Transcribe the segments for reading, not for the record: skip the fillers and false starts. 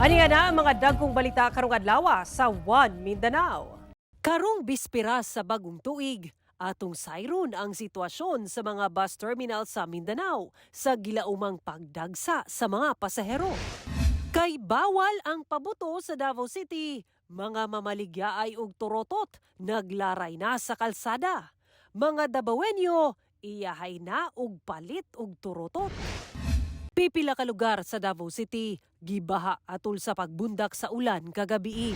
Ani nga na ang mga dagkong balita karong adlaw sa One Mindanao. Karong bispera sa bagong tuig, atong sayron ang sitwasyon sa mga bus terminal sa Mindanao sa gilaumang pagdagsa sa mga pasahero. Kay bawal ang pabuto sa Davao City, mga mamaligyaay og turotot naglaray na sa kalsada. Mga Davaoenyo iyahay na og palit og turotot. Pipila ka lugar sa Davao City, gibaha atol sa pagbundak sa ulan kagabi.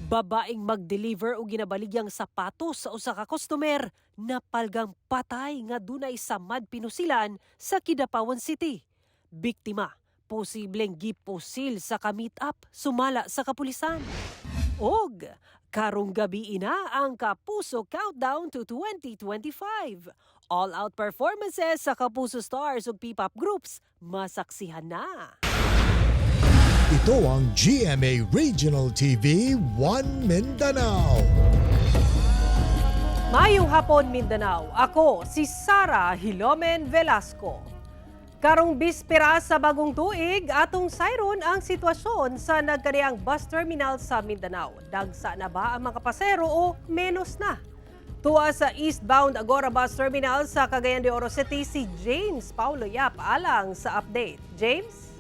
Babaeng mag-deliver o ginabaligyang sapatos sa usa ka customer na palgang patay nga dunay samad pinusilan sa Kidapawan City. Biktima, posibleng gipusil sa ka-meet-up sumala sa kapulisan. Og karong gabi na ang Kapuso Countdown to 2025. All-out performances sa Kapuso Stars ug P-pop groups masaksihan na. Ito ang GMA Regional TV One Mindanao. Mayong hapon Mindanao, ako si Sara Hilomen Velasco. Karong bispera sa bagong tuig, atong sayron ang sitwasyon sa nagkariang bus terminal sa Mindanao. Dagsa na ba ang mga pasahero o menos na? Tuwa sa eastbound Agora Bus Terminal sa Cagayan de Oro City, si James Paulo Yap alang sa update. James?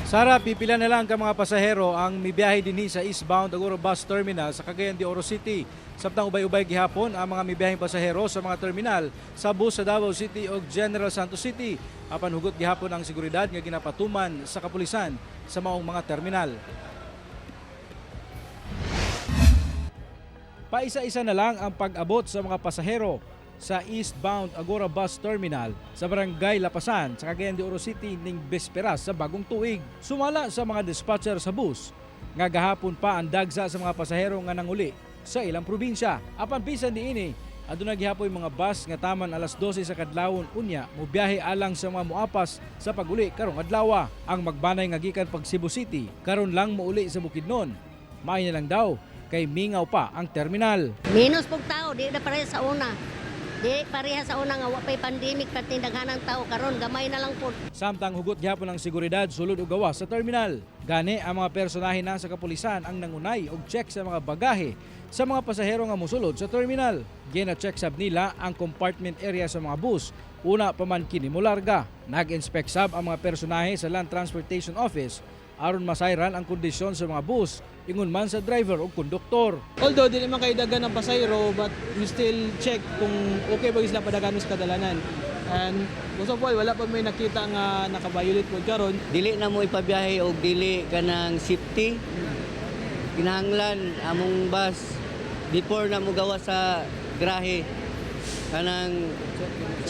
Sara, pipila na lang ka mga pasahero ang mibiyahe dinhi sa eastbound Agora Bus Terminal sa Cagayan de Oro City. Samtang ubay-ubay gihapon ang mga mibiyaheng pasahero sa mga terminal sa bus sa Davao City o General Santos City. Apan hugot gihapon ang seguridad nga ginapatuman sa kapulisan sa maong mga terminal. Paisa-isa na lang ang pag-abot sa mga pasahero sa eastbound Agora Bus Terminal sa Barangay Lapasan sa Cagayan de Oro City ning bespera sa bagong tuig. Sumala sa mga dispatcher sa bus nga gahapon pa ang dagsa sa mga pasahero nga nanguli sa ilang probinsya. Apan bisan diini aduna gihapoy mga bus nga taman alas 12 sa kadlawon unya mobiyahe alang sa mga muapas sa paguli karong adlaw. Ang magbanay nga gikan pag Cebu City karon lang mouli sa Bukidnon. Maay na lang daw kay mingaw pa ang terminal. Minus pong tao, di na pareha sa una. Di pareha sa una nga wapay pandemic pati daghanang tao karon gamay na lang po. Samtang hugot gyapon ang seguridad sulod og gawas sa terminal. Gani ang mga personahe na sa kapulisan ang nangunay og check sa mga bagahe sa mga pasahero nga mosulod sa terminal. Gina-check sab nila ang compartment area sa mga bus. Una pa man kini molarga. Nag-inspect sab ang mga personahe sa Land Transportation Office aron masayran ang kondisyon sa mga bus, ingon man sa driver o konduktor. Although dili man kay dagan ang pasayro, but you still check kung okay ba sila padaganos kadalanan. And most of all, wala pa may nakita nga nakabiolate po karon. Dili na mo ipabiyahe og dili kanang safety. Kinahanglan among bus before na mo gawa sa grahe kanang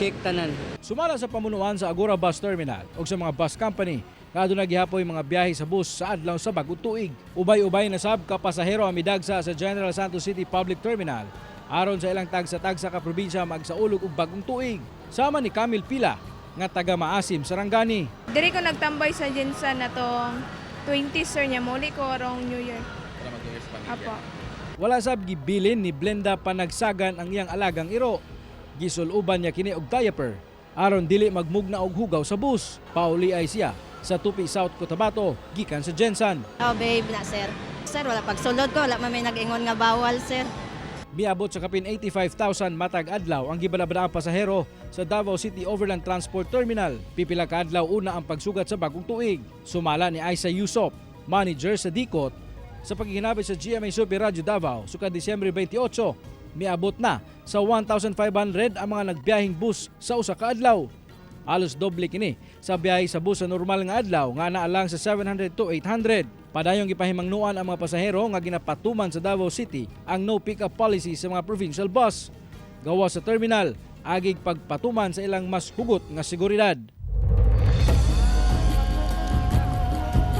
check tanan. Sumala sa pamunuan sa Agora Bus Terminal o sa mga bus company, kadto na gihapoy mga biyahe sa bus sa adlaw sa bagong tuig. Ubay-ubay na sab ka pasahero ang midagsa sa General Santos City Public Terminal aron sa ilang tagsa-tagsa ka probinsya magsaulog og bagong tuig. Sama ni Camille Pila nga taga Maasim, Sarangani. Diri ko nagtambay sa Jensan na tong 20 sir niya muli ko arong New Year. Apo. Wala sab gibilin ni Blenda Panagsagan ang iyang alagang iro. Gisuluban niya kini og diaper aron dili magmugna og hugaw sa bus. Pauli ay siya sa Tupi South Cotabato gikan sa Jensan. Oh babe na sir. Sir wala pagsulod ko, wala man may nag-ingon nga bawal sir. Miabot sa kapin 85,000 matag adlaw ang gibalabadaang pasahero sa Davao City Overland Transport Terminal. Pipila ka adlaw una ang pagsugat sa bagong tuig. Sumala ni Aisa Yusop, manager sa Dikot, sa paghihinabit sa GMA Super Radio Davao suka Disyembre 28. Miabot na sa 1,500 ang mga nagbiyahing bus sa usa ka adlaw. Halos doble kini sa biyahe sa bus sa normal nga adlaw nga naalang sa 700 to 800. Padayong gipahimangnuan ang mga pasahero nga ginapatuman sa Davao City ang no pick-up policy sa mga provincial bus. Gawa sa terminal, agig pagpatuman sa ilang mas hugot nga seguridad.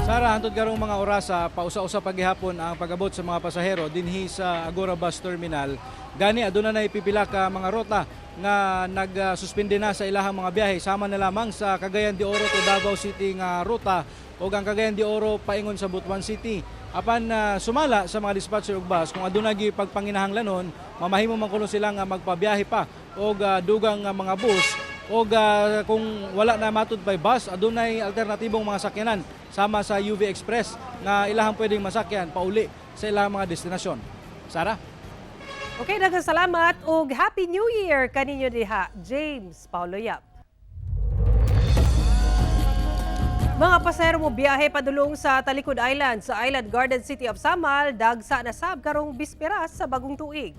Sara, hantod karong mga orasa, pausa-usa paghihapon ang pag-abot sa mga pasahero dinhi sa Agora Bus Terminal. Gani aduna na ipipila ka mga rota nga nagsuspende na sa ilahang mga biyahe. Sama na lamang sa Cagayan de Oro to Davao City nga ruta o ang Cagayan de Oro paingon sa Butuan City. Apan sumala sa mga dispatcher ug bus kung aduna gi pagpanginahanglanon, mamahimo man kuno sila nga magpabiyahe pa og dugang mga bus O kung wala na matud by bus, adunay alternatibong mga sakyanan sama sa UV Express na ilahang pwedeng masakyan pauli sa ilang mga destinasyon. Sara? Okay, daghang salamat ug Happy New Year kaninyo diha, James Paulo Yap. Mga pasahero mo biyahe padulong sa Talikod Island sa Island Garden City of Samal, dagsa na sab karong bisperas sa bagong tuig.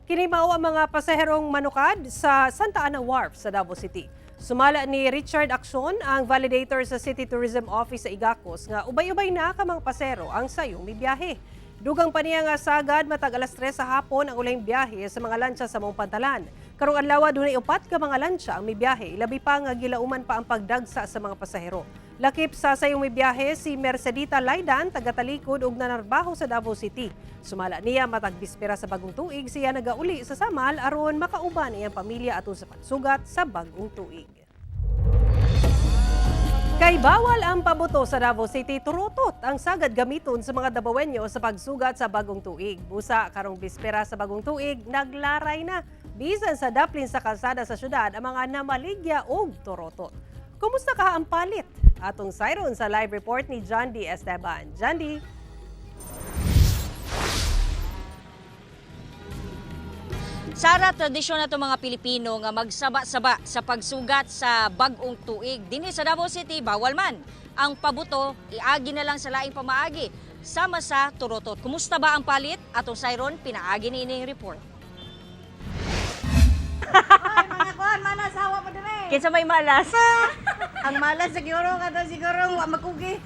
Kini mao ang mga pasaherong manukad sa Santa Ana Wharf sa Davao City. Sumala ni Richard Acson, ang validator sa City Tourism Office sa Igacos, nga ubay-ubay na ka mga pasahero ang sayong mibiyahe. Dugang pa niya nga sagad matag alas 3 sa hapon ang ulayng biyahe sa mga lansya sa Mount Pantalan. Karong adlaw dunay 4 ka mga lansya ang mibiyahe, labi pa nga gilauman pa ang pagdagsa sa mga pasahero. Lakip sa sayong mibiyahe si Mercedita Laidan, taga-Talikod ug nanarbaho sa Davao City. Sumala niya matag bispera sa bagong tuig, siya nagauli sa Samal aron makauban iyang pamilya aton sa pagsugat sa bagong tuig. Kay bawal ang pabuto sa Davao City, turutot ang sagad gamiton sa mga Davaoenyo sa pagsugat sa bagong tuig. Busa karong bispera sa bagong tuig, naglaray na bisan sa daplin sa kalsada sa syudad ang mga namaligya og turutot. Kumusta ka ang palit? Atong sayron sa live report ni John D. Esteban. John D. Sara, tradisyon na itong mga Pilipino nga magsaba-saba sa pagsugat sa bagong tuig. Dinhi sa Davao City, bawal man. Ang pabuto, iagi na lang sa laing pamaagi. Sama sa turotot. Kumusta ba ang palit? Atong sayron, pinaagi ni ining report. Ay, mga kuhan, manasawa pa din eh. Kinsa may malas? Ang malas siguro, siguro, makugi.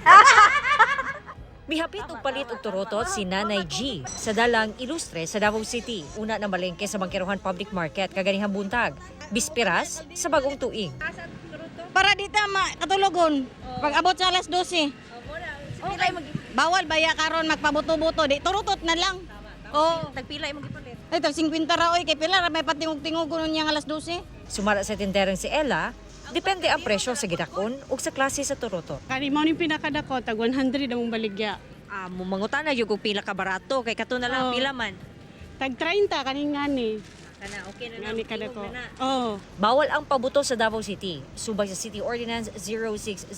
Mihapit og palit og turotot si Nanay G sa dalang ilustre sa Davao City. Una na malengke sa Bangkerohan Public Market kaganihang buntag. Bisperas sa bagong tuig. Para dito, katulogon. Pag abot sa alas 12. Bawal baya karon magpabuto-buto. Di, turutot na lang. Oh. Tagpila imong gipalit. Ay, tag 50 ra, oy. Kay pila, may patingog-tingog nun niyang alas 12. Sumala sa tinderang si Ella, depende ang presyo sa gidakon ug sa klase sa turotot. Kani mo ning pinakadako tag 100 among baligya. Mumangutana yung kung pila ka barato kay kato na lang pila man. Tag 30 kaning ngani. Kana okay na Ngani kadako. Oh. Bawal ang pabuto sa Davao City, subay sa City Ordinance 060-02.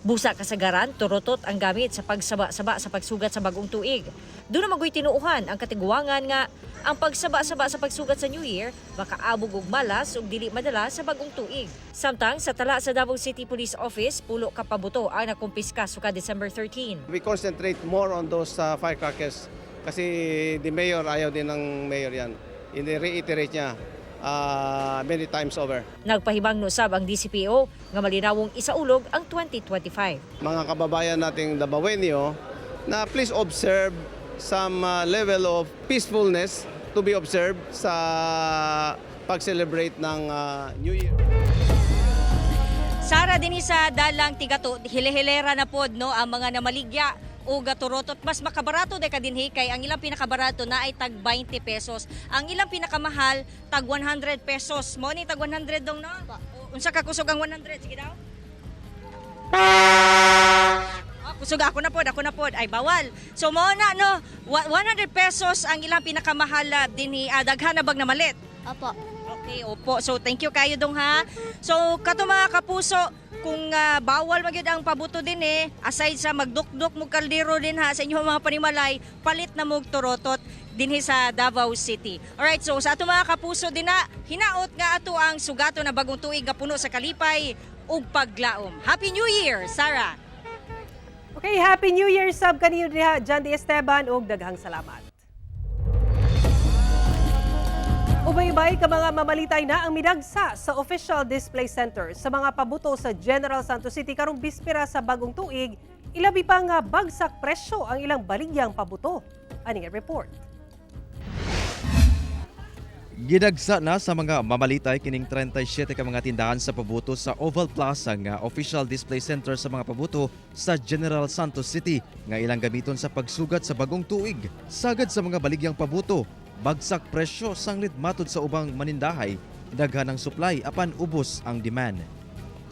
Busa kasagaran, turotot ang gamit sa pagsaba-saba sa pagsugat sa bagong tuig. Doon na magoy tinuuhan ang katiguangan nga ang pagsaba-saba sa pagsugat sa New Year makaabog og malas ug dili madala sa bagong tuig. Samtang sa tala sa Davao City Police Office, pulo ka pabuto ang nakumpiska suka December 13. We concentrate more on those firecrackers kasi the mayor, ayaw din ng mayor yan. I-reiterate niya many times over. Nagpahimang usab ang DCPO nga malinawong isaulog ang 2025. Mga kababayan nating Davaoenyo na please observe some level of peacefulness to be observed sa pag-celebrate ng New Year. Sara dinhi sa dalang tigato, hilehilera na pod no ang mga namaligya o gaturotot. Mas makabarato day kadinhi kay ang ilang pinakabarato na ay tag 20 pesos. Ang ilang pinakamahal tag 100 pesos. Mo ni tag 100 dong no. Unsa ka kusog ang 100? Sige daw. Kusog ako na pod. Ay bawal. So mo na no 100 pesos ang ilang pinakamahal dinhi daghan na bag na malit. Opo. Okay, opo. So thank you kayo dong ha. So kato mga kapuso, kung bawal magyud ang pabuto din aside sa magdukdok mo kaldero din ha sa inyong mga panimalay, palit na mo turotot dinhi sa Davao City. Alright, so sa ato mga kapuso din na, hinaot nga ato ang sugato na bagong tuig nga puno sa kalipay ug paglaom. Happy New Year, Sarah! Okay, Happy New Year sab kaninyo diha, John D. Esteban ug daghang salamat. Ubay-ubay ka mga mamalitay na ang midagsa sa official display center sa mga pabuto sa General Santos City karong bispera sa bagong tuig, ilabi pa nga bagsak presyo ang ilang baligyang pabuto. Aning report. Gidagsa na sa mga mamalitay kining 37 ka mga tindahan sa pabuto sa Oval Plaza nga official display center sa mga pabuto sa General Santos City nga ilang gamiton sa pagsugat sa bagong tuig. Sagad sa mga baligyang pabuto, bagsak presyo sanglit matod sa ubang manindahay, daghan ang supply apan ubos ang demand.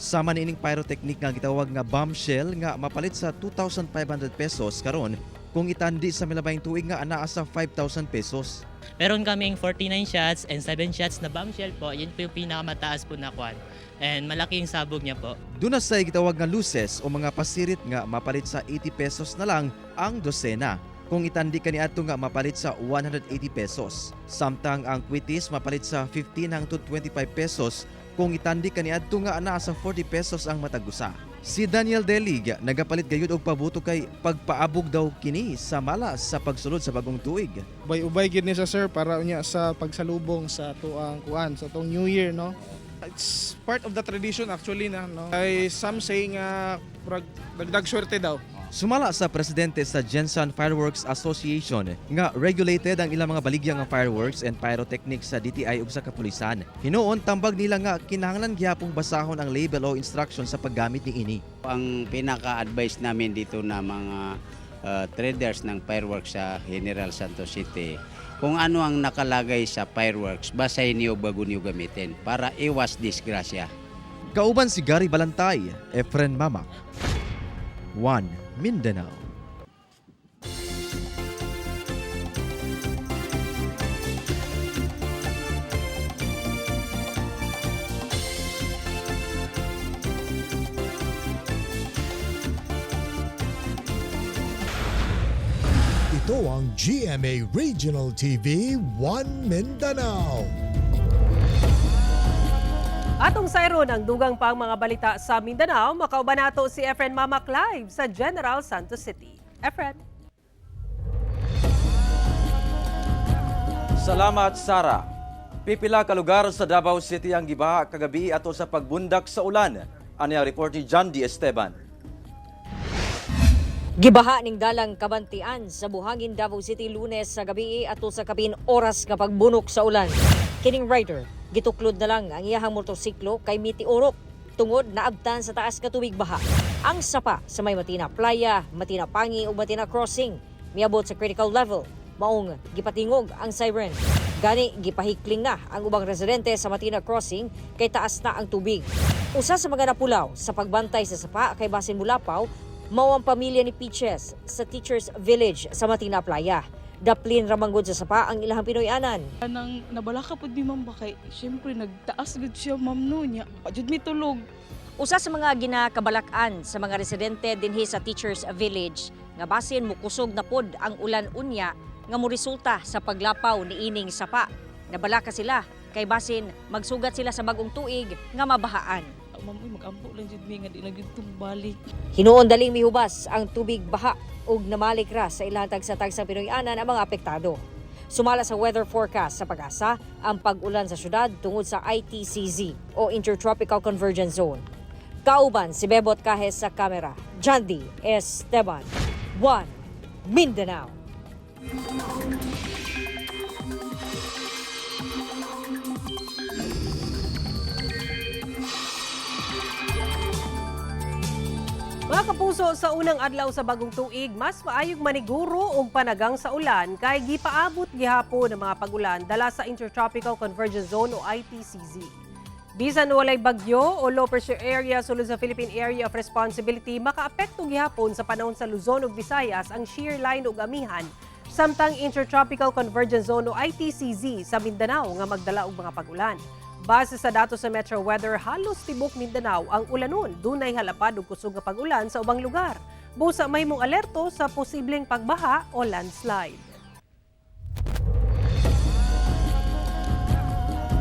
Sama niining pyrotechnic nga gitawag nga bombshell nga mapalit sa 2,500 pesos karon, kung itandi sa milabayng tuig nga anaa sa 5,000 pesos. Meron kaming 49 shots and 7 shots na bombshell po. Yun po yung pinakamataas po na kwan. And malaki yung sabog niya po. Doon na sa gitawag nga luces o mga pasirit nga mapalit sa 80 pesos na lang ang dosena. Kung itandi kaniadto nga mapalit sa 180 pesos. Samtang ang quitis mapalit sa 15 hangtod 25 pesos kung itandi kaniadto nga anaa sa 40 pesos ang matagusa. Si Daniel Delig nagapalit gayud og pabuto kay pagpaabog daw kini sa malas sa pagsulod sa bagong tuig. Ubay-ubay gid ni sa sir para unya sa pagsalubong sa tuang kuan sa tong New Year, no. It's part of the tradition actually na, no. Ay some say nga dagdag swerte daw. Sumala sa presidente sa Gensan Fireworks Association nga regulated ang ilang mga baligya nga fireworks and pyrotechnics sa DTI ug sa kapulisan. Hinuon tambag nila nga kinahanglan gihapong basahon ang label o instruction sa paggamit ni ini. Ang pinaka-advice namin dito na mga traders ng fireworks sa General Santos City, kung ano ang nakalagay sa fireworks, basahin niyo bago niyo gamitin para iwas disgrasya. Kauban si Gary Balantay, Efren Mamak, One Mindanao. Ito ang GMA Regional TV 1 Mindanao. Atong sayron ang dugang pang mga balita sa Mindanao, makauban nato si Efren Mamak live sa General Santos City. Efren. Salamat, Sara. Pipila ka lugar sa Davao City ang gibaha kagabi ato sa pagbundak sa ulan. Ani ang report ni John D. Esteban. Gibaha ning dalang kabantian sa buhangin Davao City Lunes sa gabi ato sa kapin oras nga pagbunok sa ulan. Kining rider, gituklod na lang ang iyahang motorsiklo kay Mitiorok tungod naabtan sa taas ka tubig baha. Ang sapa sa may Matina Playa, Matina Pangi ug Matina Crossing miabot sa critical level. Maong gipatingog ang siren. Gani gipahikling na ang ubang residente sa Matina Crossing kay taas na ang tubig. Usa sa mga napulaw sa pagbantay sa sapa kay basin Mulapaw mao ang pamilya ni Peaches sa Teachers Village sa Matina Playa. Daplin ramanggod sa sapa ang ilahang Pinoyanan. Nang nabalaka po di ma'am ba kay siyempre nagtaas gud siya ma'am no niya. Pajud mi tulog. Usa sa mga ginakabalakan sa mga residente dinhi sa Teachers Village nga basin mukusog na pod ang ulan unya nga moresulta sa paglapaw ni ining sapa. Nabalaka sila kay basin magsugat sila sa bagong tuig nga mabahaan. Ma'am, mag-ampo lang jud mi nga di na gyud balik. Hinuon daling mihubas ang tubig baha ug namalik ra sa ilang tagsa-tagsang Pinoyanan ang mga apektado. Sumala sa weather forecast sa Pag-asa ang pag-ulan sa syudad tungod sa ITCZ o Intertropical Convergence Zone. Kauban si Bebot Kahes sa kamera. John D. Esteban, 1 Mindanao. Mga kapuso, sa unang adlaw sa bagong tuig, mas maayog maniguro og panagang sa ulan kay gipaabot gihapon ng mga pag-ulan dala sa Intertropical Convergence Zone o ITCZ. Bisan walay bagyo o low pressure area sulod sa Philippine Area of Responsibility, makaapekto gihapon sa panahon sa Luzon ug Visayas ang shear line ug amihan, samtang Intertropical Convergence Zone o ITCZ sa Mindanao nga magdala og mga pag-ulan. Base sa datos sa Metro Weather, halos tibok Mindanao ang ulanon. Dunay halapad ug kusog nga pag-ulan sa ubang lugar. Busa may mong alerto sa posibleng pagbaha o landslide.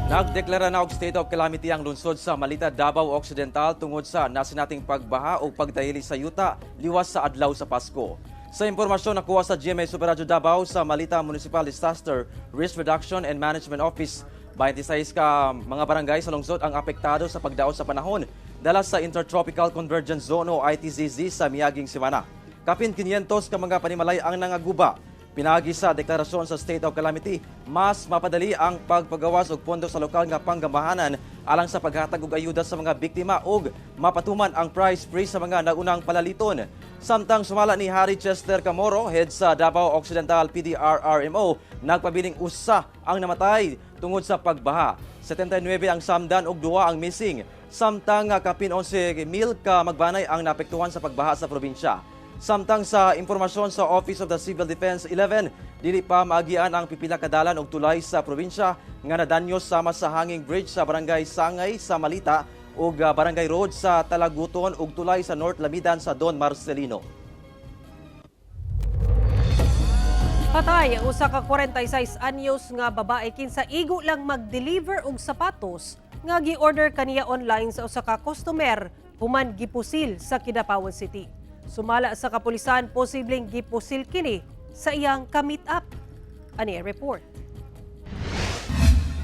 Nagdeklara na og state of calamity ang lungsod sa Malita, Davao Occidental tungod sa nasinating pagbaha o pagdahili sa yuta liwas sa adlaw sa Pasko. Sa impormasyon nakuha sa GMA Super Radio Davao sa Malita Municipal Disaster Risk Reduction and Management Office, 26 ka mga barangay sa lungsod ang apektado sa pagdaot sa panahon dala sa Intertropical Convergence Zone o ITCZ sa miaging semana. Kapin 500 ka mga panimalay ang nangaguba. Pinagi sa deklarasyon sa State of Calamity, mas mapadali ang pagpagawas og pondo sa lokal nga panggambahanan alang sa paghatag og ayuda sa mga biktima ug mapatuman ang price freeze sa mga naunang palaliton. Samtang sumala ni Harry Chester Camoro, head sa Davao Occidental PDRRMO, nagpabiling usa ang namatay tungod sa pagbaha. 79 ang samdan ug 2 ang missing. Samtang kapin 11,000 ka magbanay ang naapektuhan sa pagbaha sa probinsya. Samtang sa impormasyon sa Office of the Civil Defense 11, dili pa maagian ang pipila ka dalan og tulay sa probinsya nga nadanyos sama sa hanging bridge sa barangay Sangay sa Malita ug barangay road sa Talaguton ug tulay sa North Lamidan sa Don Marcelino. Patay ang usa ka 46 anyos nga babae kinsa igo lang mag-deliver og sapatos nga gi-order kaniya online sa usa ka customer human gipusil sa Kidapawan City. Sumala sa kapulisan, posibleng gipusil kini sa iyang ka-meet up. Ani ang report.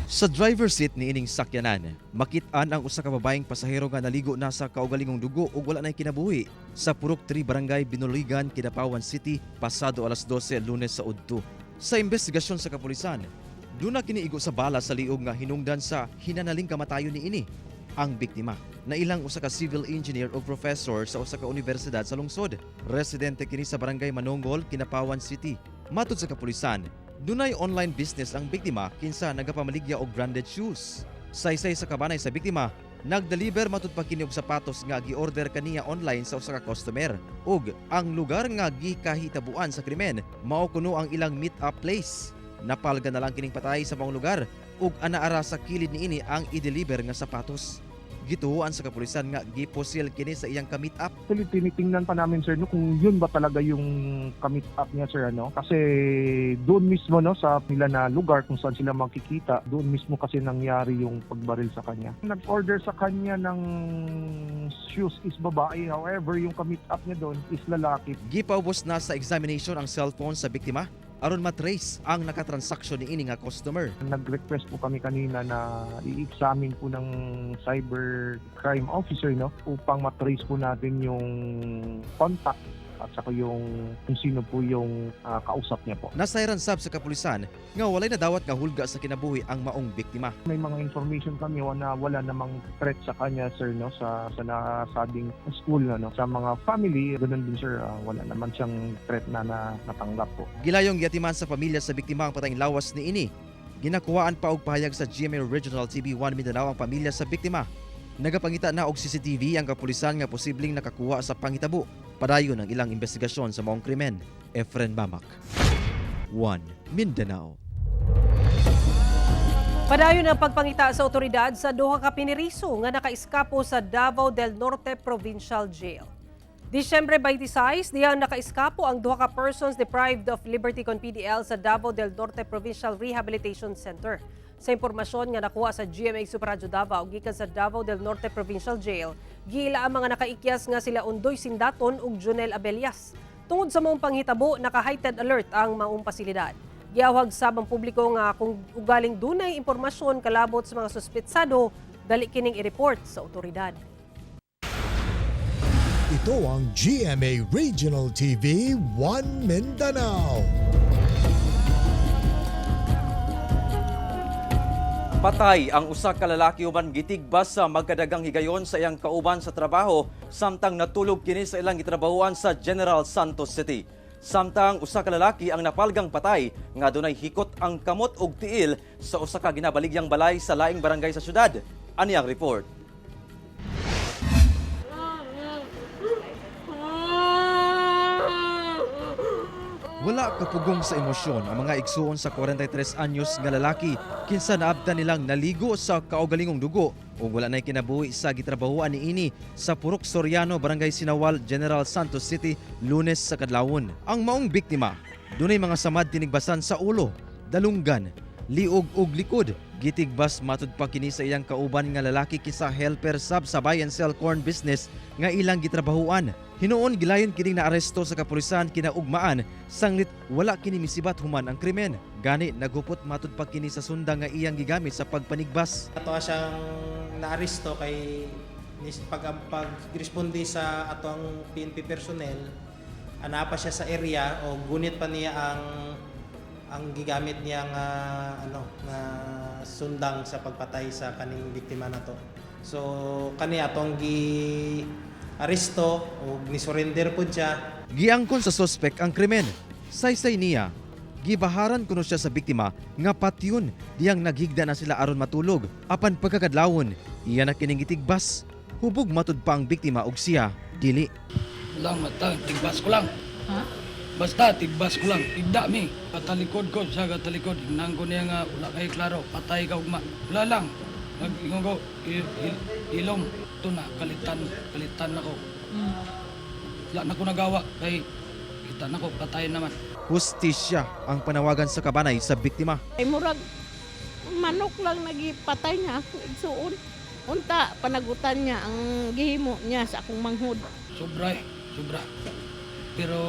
Sa driver seat ni ining sakyanan, makit-an ang usa ka babaeng pasahero nga naligo na sa kaugalingong dugo ug wala nay kinabuhi sa Purok 3 Barangay Binuligan, Kidapawan City pasado alas 12 Lunes sa udto. Sa investigasyon sa kapulisan, duna kini igo sa bala sa liog nga hinungdan sa hinanaling kamatayon ni ini. Ang biktima na ilang usa ka civil engineer o professor sa usa ka universidad sa lungsod. Residente kini sa Barangay Manongol, Kidapawan City. Matud sa kapulisan, dunay online business ang biktima kinsa nagapamaligya og branded shoes. Saysay sa kabanay sa biktima, nagdeliver matud pa kini og sapatos nga gi-order kaniya online sa usa ka customer. Ug ang lugar nga gikahitabuan sa krimen mao kuno ang ilang meet-up place. Napalga na lang kining patay sa maong lugar ug anaara sa kilid niini ang i-deliver nga sapatos. Gituhuan sa kapulisan nga giposil kini sa iyang ka-meet up. Actually, tinitingnan pa namin sir no, kung yun ba talaga yung ka-meet up niya sir ano. Kasi doon mismo no sa nila na lugar kung saan sila makikita, doon mismo kasi nangyari yung pagbaril sa kanya. Nag-order sa kanya ng shoes is babae, however yung ka-meet up niya doon is lalaki. Gipaubos na sa examination ang cellphone sa biktima aron matrace ang nakatransaksyon ni ini nga customer. Nag-request po kami kanina na i-examine po ng cyber crime officer no upang matrace po natin yung contact at saka yung kung sino po yung kausap niya po. Nasayran sab sa kapulisan nga walay nadawat nga hulga sa kinabuhi ang maong biktima. May mga information kami na wala namang threat sa kanya sir no sa nasabing school no sa mga family ganoon din sir wala naman siyang threat na natanggap po. Gilayong yatiman sa pamilya sa biktima ang patayng lawas ni ini. Ginakuwaan pa og pahayag sa GMA Regional TV 1 Mindanao ang pamilya sa biktima. Nagapangita na og CCTV ang kapulisan nga posibleng nakakuha sa panghitabo. Padayon ang ilang investigasyon sa maong krimen. Efren Mamak, 1 Mindanao. Padayon ang pagpangita sa otoridad sa duha ka piniriso nga nakaiskapo sa Davao del Norte Provincial Jail. Disyembre 26, diyang nakaiskapo ang duha ka persons deprived of liberty kon PDL sa Davao del Norte Provincial Rehabilitation Center. Sa impormasyon nga nakuha sa GMA Super Radio Davao gikan sa Davao del Norte Provincial Jail, giila ang mga nakaikyas nga sila Undoy Sindaton ug Jonel Abelias. Tungod sa maong panghitabo, naka-heightened alert ang maong pasilidad. Giawhag sabang publiko nga kung ugaling dunay impormasyon kalabot sa mga suspetsado, dali kining i-report sa otoridad. Ito ang GMA Regional TV 1 Mindanao. Patay ang usa ka lalaki human gitigbas sa magkadagang higayon sa iyang kauban sa trabaho samtang natulog kini sa ilang gitrabahuan sa General Santos City. Samtang usa ka lalaki ang napalgang patay nga dunay hikot ang kamot ug tiil sa usa ka ginabaligyang balay sa laing barangay sa syudad. Ani ang report. Wala kapugong sa emosyon ang mga igsuon sa 43 anyos nga lalaki kinsa naabtan nilang naligo sa kaugalingong dugo ug wala nay kinabuhi sa gitrabahuan niini sa Purok Soriano, Barangay Sinawal, General Santos City, Lunes sa kadlawon. Ang maong biktima dunay mga samad tinigbasan sa ulo, dalunggan, liog ug likod. Gitigbas matud pa kini sa iyang kauban nga lalaki kisa helper sab sa buy and sell corn business nga ilang gitrabahuan. Hinuon gilayon kining naaresto sa kapulisan kinaugmaan sanglit wala kini misibat human ang krimen. Gani nagupot matud pa kini sa sunda nga iyang gigamit sa pagpanigbas. Ato siyang naaresto kay pag-responde sa atong PNP personnel, ana pa siya sa area o gunit pa niya ang gigamit niya nga sundang sa pagpatay sa kaning biktima nato. So kani atong aresto o ni-surrender po siya. Giangkon sa suspek ang krimen. Saysay niya, gibaharan kuno siya sa biktima nga patyon diyang naghigda na sila aron matulog. Apan pagkakadlawon, iya na kining gitigbas. Hubog matud pa ang biktima og siya dili. lang mata, tigbas ko lang. Ha? Basta tigbas ko lang, tigda mi. Patalikod ko, siya katalikod. Hinang ko niya nga, wala kayo klaro, patay ka ugma. Wala lang. Nag-ingon ko, ilom. Ito na, kalitan ako. Wala na ko nagawa, kay kita na ko, patay naman. Hustisya ang panawagan sa kabanay sa biktima. Ay murag manok lang nagipatay niya ako igsuon. Unta panagutan niya ang gihimo niya sa akong manghud. Sobra. Pero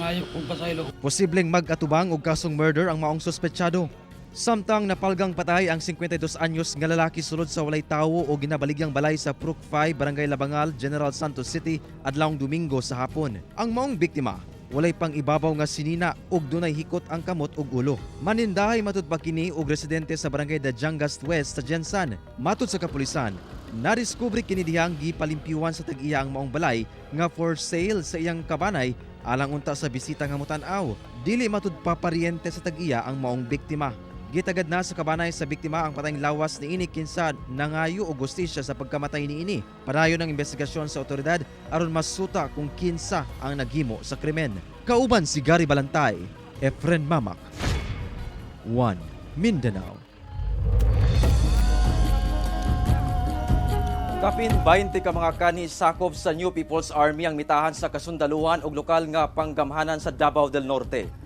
ngayon kung pasaylo. Posibleng mag-atubang og kasong murder ang maong suspetsyado. Samtang napalgang patay ang 52 anyos nga lalaki sulod sa walay tawo o ginabaligyang balay sa Pruk 5, Barangay Labangal, General Santos City adlawng Domingo sa hapon. Ang maong biktima walay pang ibabaw nga sinina ug dunay hikot ang kamot ug ulo. Manindahay matud pa kini og residente sa Barangay Dajangas West sa Jensan. Matud sa kapulisan, nadiskubre kini dihang gipalimpyuan sa tag-iya ang maong balay nga for sale sa iyang kabanay alang unta sa bisita nga mutan-aw. Dili matud pa paryente sa tag-iya ang maong biktima. Gitagad na sa kabanay sa biktima ang patayng lawas ni ini kinsa nangayo og hustisya sa pagkamatay ni ini. Padayon ang investigasyon sa otoridad aron masuta kung kinsa ang naghimo sa krimen. Kauban si Gary Balantay, Efren Mamak, 1 Mindanao. Kapin 20 ka mga kani sakop sa New People's Army ang mitahan sa kasundaluhan ug lokal nga panggamhanan sa Davao del Norte.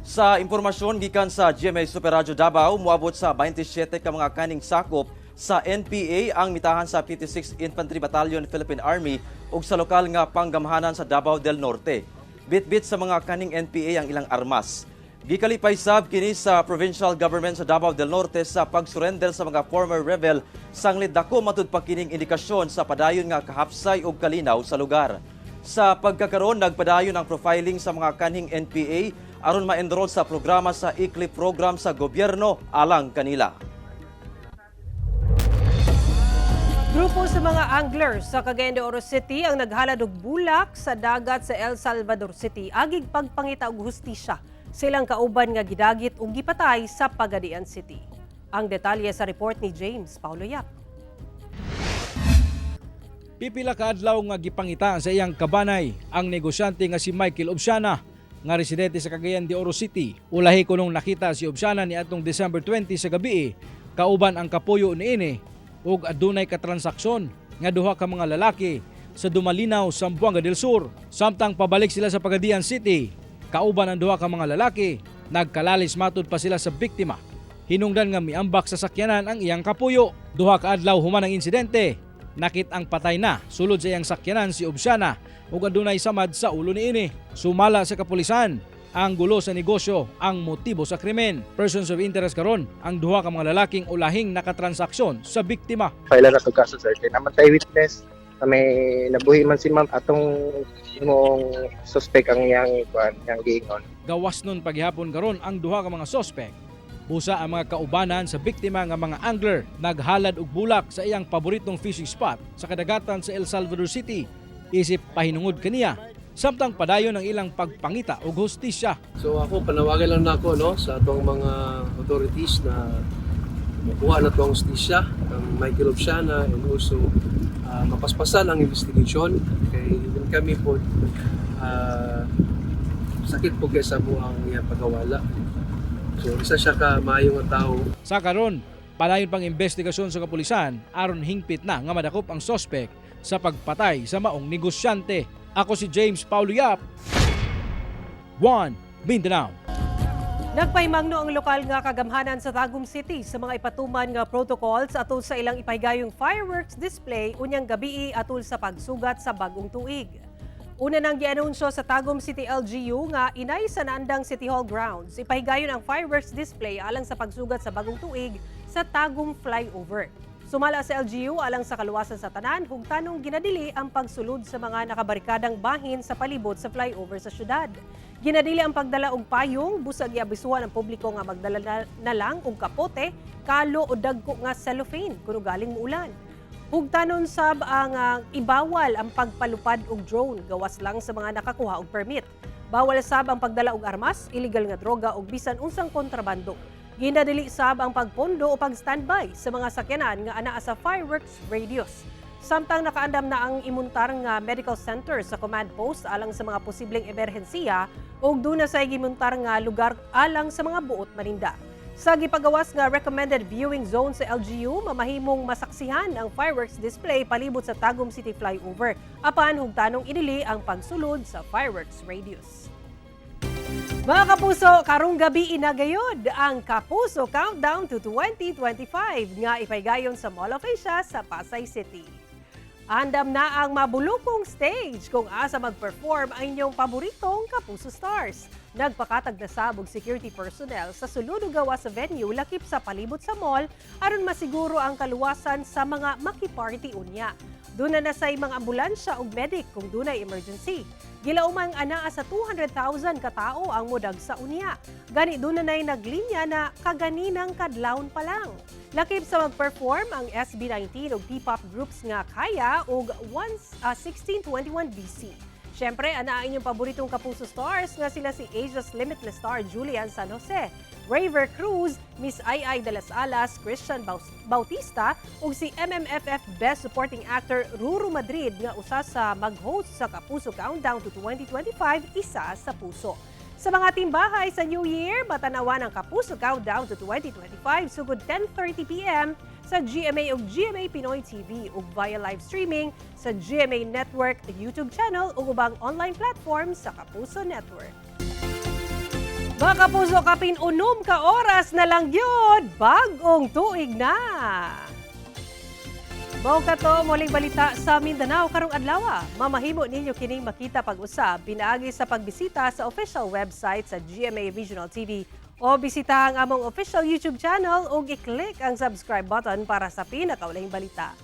Sa impormasyon gikan sa GMA Super Radio Davao, muabot sa 27 ka mga kaning sakop sa NPA ang mitahan sa 56th Infantry Battalion Philippine Army ug sa lokal nga panggamhanan sa Davao del Norte. Bit-bit sa mga kaning NPA ang ilang armas. Gikalipay sab kini sa provincial government sa Davao del Norte sa pagsurrender sa mga former rebel sanglit dako matud pa kining indikasyon sa padayon nga kahapsay ug kalinaw sa lugar. Sa pagkakaroon nagpadayon ang profiling sa mga kanhing NPA aron ma-enroll sa programa sa ICLIP program sa gobyerno alang kanila. Grupo sa mga anglers sa Cagayan de Oro City ang naghalad og bulak sa dagat sa El Salvador City agig pagpangita og hustisya silang kauban nga gidagit ug gipatay sa Pagadian City. Ang detalye sa report ni James Paulo Yap. Pipila ka adlaw nga gipangita sa iyang kabanay ang negosyante nga si Michael Obsiana nga residente sa Cagayan de Oro City. Ulahi ko nung nakita si Obsiana ni atong December 20 sa gabi, kauban ang kapuyo niini ug adunay ka transaksyon nga duha ka mga lalaki sa Dumalinaw, Zamboanga del Sur. Samtang pabalik sila sa Pagadian City, kauban ang duha ka mga lalaki, nagkalalis matud pa sila sa biktima. Hinungdan nga miambak sa sakyanan ang iyang kapuyo. Duha ka adlaw human ang insidente. Nakit ang patay na sulod sa iyang sakyanan si Obsiana ug adunay samad sa ulo niini. Sumala sa kapulisan ang gulo sa negosyo ang motibo sa krimen. Persons of interest karon ang duha ka mga lalaking ulahing nakatransaksyon sa biktima. Faila na to kaso sir, kay naman tayo witness na may nabuhi man si ma'am atong imong suspect ang yang giingon. Gawas nun paghihapon karon ang duha ka mga suspect. Busa ang mga kaubanan sa biktima nga mga angler naghalad og bulak sa iyang paboritong fishing spot sa kadagatan sa El Salvador City isip pahinungod kaniya samtang padayon ang ilang pagpangita og hustisya. So ako panawagan lang nako no sa atong mga authorities na makuha na tong hustisya ang Michael Obsiana and also mapaspasan ang investigation kay kami po sakit po kaysa mo ang iyang pagawala. So isa siya ka maayong tao. Sa karon, padayon pang investigasyon sa kapulisan aron hingpit na nga madakop ang suspect sa pagpatay sa maong negosyante. Ako si James Paulo Yap, 1 Mindanao. Nagpahimangno ang lokal nga kagamhanan sa Tagum City sa mga ipatuman nga protocols atol sa ilang ipahigayong fireworks display unyang gabii atol sa pagsugat sa bagong tuig. Una nang gianunsyo sa Tagum City LGU nga inay sa naandang City Hall grounds ipahigayon ang fireworks display alang sa pagsugat sa bagong tuig sa Tagum Flyover. Sumala sa LGU alang sa kaluwasan sa tanan kung tanong ginadili ang pagsulod sa mga nakabarikadang bahin sa palibot sa flyover sa syudad. Ginadili ang pagdala og payong, busag iabisuhan ang publiko nga magdala na lang og kapote, kalo o dagko nga cellophane kuno galing muulan. Hugtanon sab ang ibawal ang pagpalupad og drone gawas lang sa mga nakakuha og permit. Bawal sab ang pagdala og armas, illegal nga droga ug bisan unsang kontrabando. Ginadili sab ang pagpondo o pag-standby sa mga sakyanan nga anaa sa fireworks radius. Samtang nakaandam na ang imuntar nga medical center sa command post alang sa mga posibleng emerhensiya ug duna sa gimuntar nga lugar alang sa mga buot maninda. Sa gipagawas nga recommended viewing zone sa LGU, mamahimong masaksihan ang fireworks display palibot sa Tagum City flyover. Apan hugtanong inili ang pagsulod sa fireworks radius. Mga kapuso, karong gabi inagayod ang Kapuso Countdown to 2025 nga ipaygayon sa Mall of Asia sa Pasay City. Andam na ang mabulukong stage kung asa mag-perform ang inyong paboritong Kapuso Stars. Nagpakatag na sabog security personnel sa sulod gawa sa venue lakip sa palibot sa mall aron masiguro ang kaluwasan sa mga makiparty unya. Duna na say mga ambulansya ug medic kung dunay emergency. Gilaumang anaa sa 200,000 katao ang mudag sa unya. Gani duna nay naglinya na kaganinang kadlawon pa lang. Lakip sa mag-perform ang SB19 ug P-pop groups nga Kaya ug 1621 BC. Siyempre, anaa inyong paboritong Kapuso Stars nga sila si Asia's Limitless Star Julian San Jose, Raver Cruz, Miss Ai de las Alas, Christian Bautista ug si MMFF Best Supporting Actor Ruru Madrid nga usa sa mag-host sa Kapuso Countdown to 2025 isa sa puso. Sa mga timbahay sa New Year, matanawan ang Kapuso Countdown to 2025 sugod 10:30 p.m. sa GMA ug GMA Pinoy TV ug via live streaming sa GMA Network YouTube channel ug ubang online platform sa Kapuso Network. Mga kapuso, kapin unom ka oras na lang yun, bagong tuig na. Mao kato muling balita sa Mindanao karong adlaw. Mamahimo ninyo kining makita pag-usab pinaagi sa pagbisita sa official website sa GMA Regional TV o bisitahan ang among official YouTube channel ug i-click ang subscribe button para sa pinakaulang balita.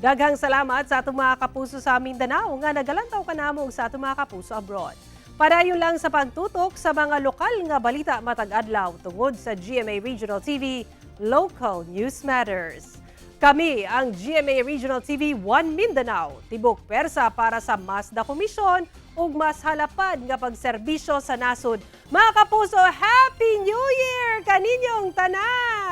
Daghang salamat sa atong mga kapuso sa Mindanao nga nagalantaw kanamo og sa atong mga kapuso abroad. Padayon lang sa pagtutok sa mga lokal nga balita matag adlaw tungod sa GMA Regional TV, Local News Matters. Kami ang GMA Regional TV 1 Mindanao, tibok persa para sa mas da komisyon ug mas halapad nga pagserbisyo sa nasod. Mga kapuso, Happy New Year kaninyong tanan!